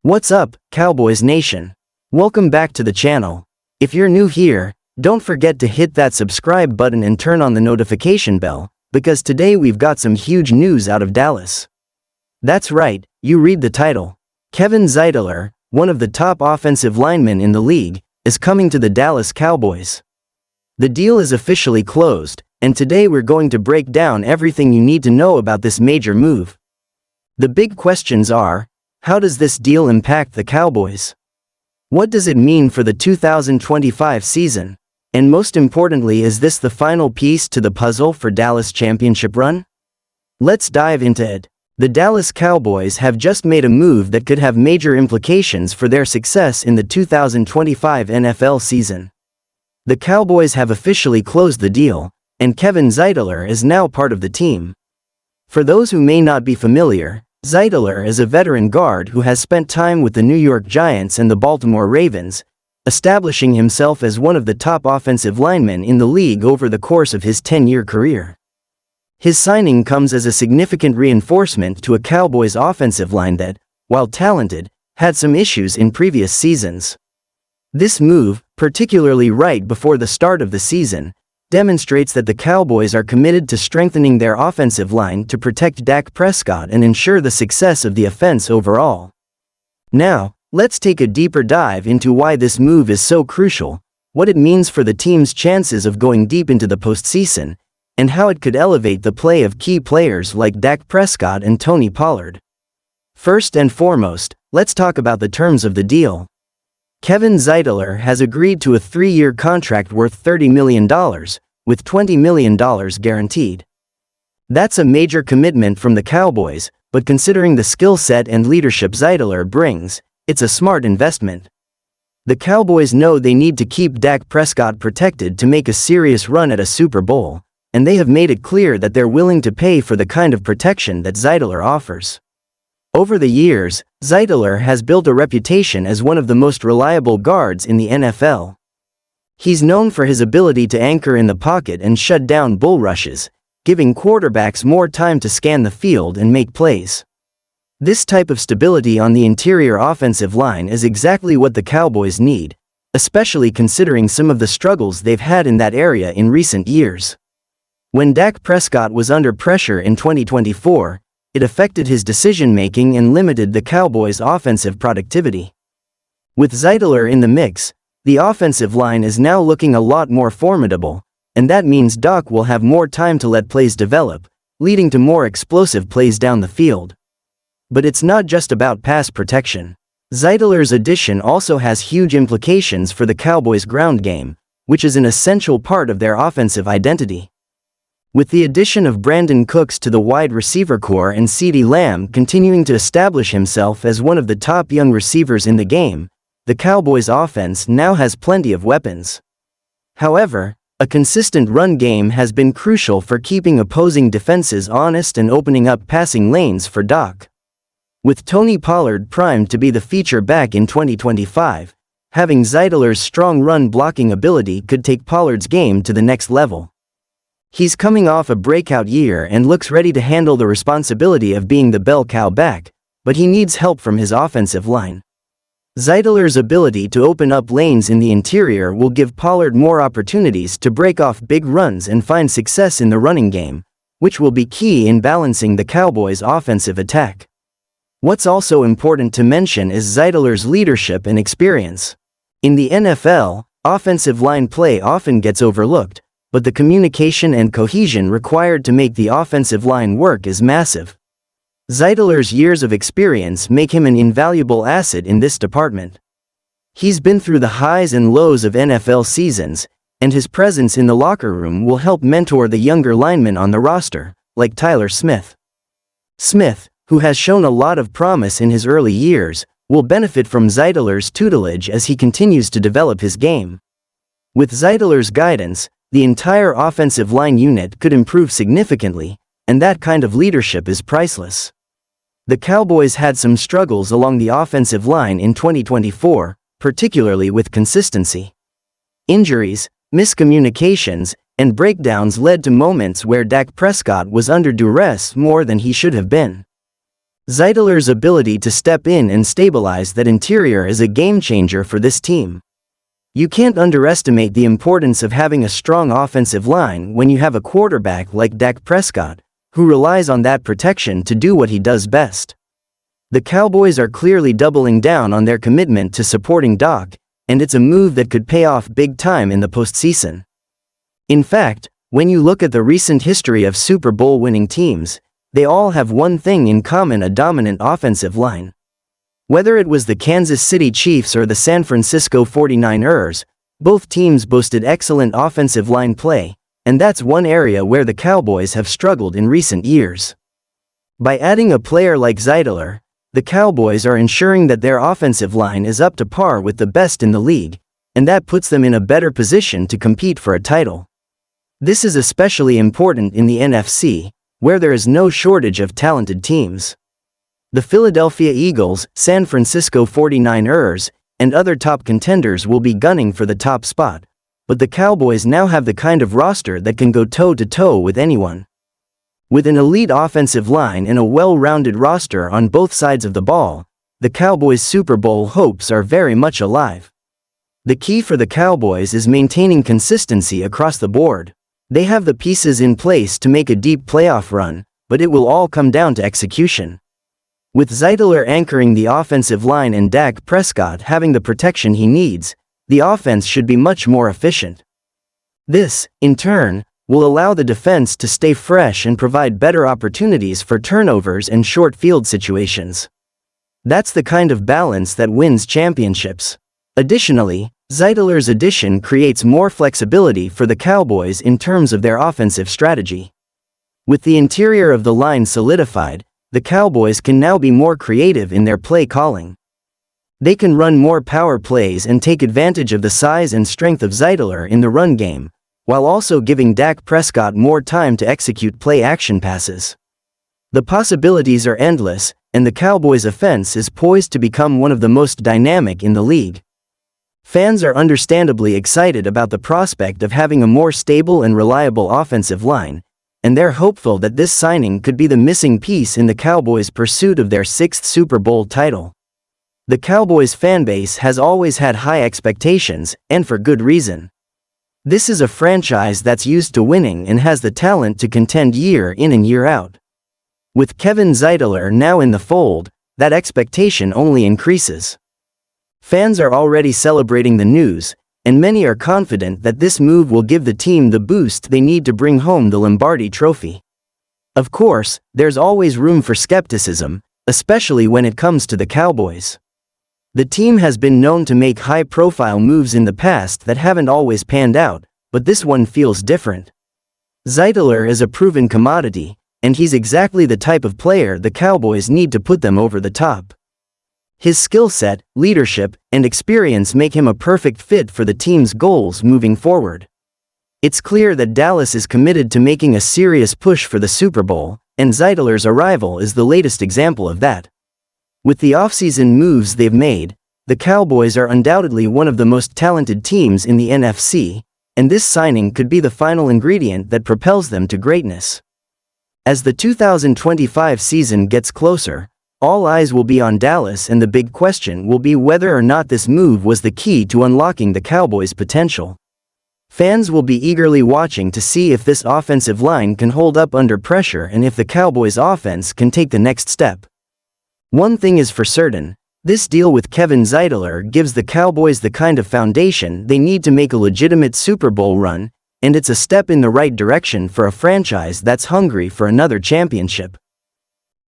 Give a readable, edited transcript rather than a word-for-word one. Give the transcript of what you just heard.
What's up, Cowboys Nation? Welcome back to the channel. If you're new here, don't forget to hit that subscribe button and turn on the notification bell, because today we've got some huge news out of Dallas. That's right, you read the title. Kevin Zeitler, one of the top offensive linemen in the league, is coming to the Dallas Cowboys. The deal is officially closed, and today we're going to break down everything you need to know about this major move. The big questions are: how does this deal impact the Cowboys? What does it mean for the 2025 season? And most importantly, is this the final piece to the puzzle for Dallas' championship run? Let's dive into it. The Dallas Cowboys have just made a move that could have major implications for their success in the 2025 NFL season. The Cowboys have officially closed the deal, and Kevin Zeitler is now part of the team. For those who may not be familiar, Zeitler is a veteran guard who has spent time with the New York Giants and the Baltimore Ravens, establishing himself as one of the top offensive linemen in the league over the course of his 10-year career. His signing comes as a significant reinforcement to a Cowboys offensive line that, while talented, had some issues in previous seasons. This move, particularly right before the start of the season, demonstrates that the Cowboys are committed to strengthening their offensive line to protect Dak Prescott and ensure the success of the offense overall. Now, let's take a deeper dive into why this move is so crucial, what it means for the team's chances of going deep into the postseason, and how it could elevate the play of key players like Dak Prescott and Tony Pollard. First and foremost, let's talk about the terms of the deal. Kevin Zeitler has agreed to a 3-year contract worth $30 million, with $20 million guaranteed. That's a major commitment from the Cowboys, but considering the skill set and leadership Zeitler brings, it's a smart investment. The Cowboys know they need to keep Dak Prescott protected to make a serious run at a Super Bowl, and they have made it clear that they're willing to pay for the kind of protection that Zeitler offers. Over the years, Zeitler has built a reputation as one of the most reliable guards in the NFL. He's known for his ability to anchor in the pocket and shut down bull rushes, giving quarterbacks more time to scan the field and make plays. This type of stability on the interior offensive line is exactly what the Cowboys need, especially considering some of the struggles they've had in that area in recent years. When Dak Prescott was under pressure in 2024, it affected his decision-making and limited the Cowboys' offensive productivity. With Zeitler in the mix, the offensive line is now looking a lot more formidable, and that means Dak will have more time to let plays develop, leading to more explosive plays down the field. But it's not just about pass protection. Zeitler's addition also has huge implications for the Cowboys' ground game, which is an essential part of their offensive identity. With the addition of Brandon Cooks to the wide receiver core and CeeDee Lamb continuing to establish himself as one of the top young receivers in the game, the Cowboys' offense now has plenty of weapons. However, a consistent run game has been crucial for keeping opposing defenses honest and opening up passing lanes for Dak. With Tony Pollard primed to be the feature back in 2025, having Zeitler's strong run blocking ability could take Pollard's game to the next level. He's coming off a breakout year and looks ready to handle the responsibility of being the bell cow back, but he needs help from his offensive line. Zeitler's ability to open up lanes in the interior will give Pollard more opportunities to break off big runs and find success in the running game, which will be key in balancing the Cowboys' offensive attack. What's also important to mention is Zeitler's leadership and experience. In the NFL, offensive line play often gets overlooked, but the communication and cohesion required to make the offensive line work is massive. Zeitler's years of experience make him an invaluable asset in this department. He's been through the highs and lows of NFL seasons, and his presence in the locker room will help mentor the younger linemen on the roster, like Tyler Smith. Smith, who has shown a lot of promise in his early years, will benefit from Zeitler's tutelage as he continues to develop his game. With Zeitler's guidance, the entire offensive line unit could improve significantly, and that kind of leadership is priceless. The Cowboys had some struggles along the offensive line in 2024, particularly with consistency. Injuries, miscommunications, and breakdowns led to moments where Dak Prescott was under duress more than he should have been. Zeitler's ability to step in and stabilize that interior is a game-changer for this team. You can't underestimate the importance of having a strong offensive line when you have a quarterback like Dak Prescott, who relies on that protection to do what he does best. The Cowboys are clearly doubling down on their commitment to supporting Dak, and it's a move that could pay off big time in the postseason. In fact, when you look at the recent history of Super Bowl winning teams, they all have one thing in common: a dominant offensive line. Whether it was the Kansas City Chiefs or the San Francisco 49ers, both teams boasted excellent offensive line play, and that's one area where the Cowboys have struggled in recent years. By adding a player like Zeitler, the Cowboys are ensuring that their offensive line is up to par with the best in the league, and that puts them in a better position to compete for a title. This is especially important in the NFC, where there is no shortage of talented teams. The Philadelphia Eagles, San Francisco 49ers, and other top contenders will be gunning for the top spot, but the Cowboys now have the kind of roster that can go toe-to-toe with anyone. With an elite offensive line and a well-rounded roster on both sides of the ball, the Cowboys' Super Bowl hopes are very much alive. The key for the Cowboys is maintaining consistency across the board. They have the pieces in place to make a deep playoff run, but it will all come down to execution. With Zeitler anchoring the offensive line and Dak Prescott having the protection he needs, the offense should be much more efficient. This, in turn, will allow the defense to stay fresh and provide better opportunities for turnovers and short field situations. That's the kind of balance that wins championships. Additionally, Zeitler's addition creates more flexibility for the Cowboys in terms of their offensive strategy. With the interior of the line solidified, the Cowboys can now be more creative in their play calling. They can run more power plays and take advantage of the size and strength of Zeitler in the run game, while also giving Dak Prescott more time to execute play-action passes. The possibilities are endless, and the Cowboys' offense is poised to become one of the most dynamic in the league. Fans are understandably excited about the prospect of having a more stable and reliable offensive line, and they're hopeful that this signing could be the missing piece in the Cowboys' pursuit of their 6th Super Bowl title. The Cowboys fanbase has always had high expectations, and for good reason. This is a franchise that's used to winning and has the talent to contend year in and year out. With Kevin Zeitler now in the fold, that expectation only increases. Fans are already celebrating the news, and many are confident that this move will give the team the boost they need to bring home the Lombardi Trophy. Of course, there's always room for skepticism, especially when it comes to the Cowboys. The team has been known to make high-profile moves in the past that haven't always panned out, but this one feels different. Zeitler is a proven commodity, and he's exactly the type of player the Cowboys need to put them over the top. His skill set, leadership, and experience make him a perfect fit for the team's goals moving forward. It's clear that Dallas is committed to making a serious push for the Super Bowl, and Zeitler's arrival is the latest example of that. With the offseason moves they've made, the Cowboys are undoubtedly one of the most talented teams in the NFC, and this signing could be the final ingredient that propels them to greatness. As the 2025 season gets closer, all eyes will be on Dallas, and the big question will be whether or not this move was the key to unlocking the Cowboys' potential. Fans will be eagerly watching to see if this offensive line can hold up under pressure and if the Cowboys' offense can take the next step. One thing is for certain, this deal with Kevin Zeitler gives the Cowboys the kind of foundation they need to make a legitimate Super Bowl run, and it's a step in the right direction for a franchise that's hungry for another championship.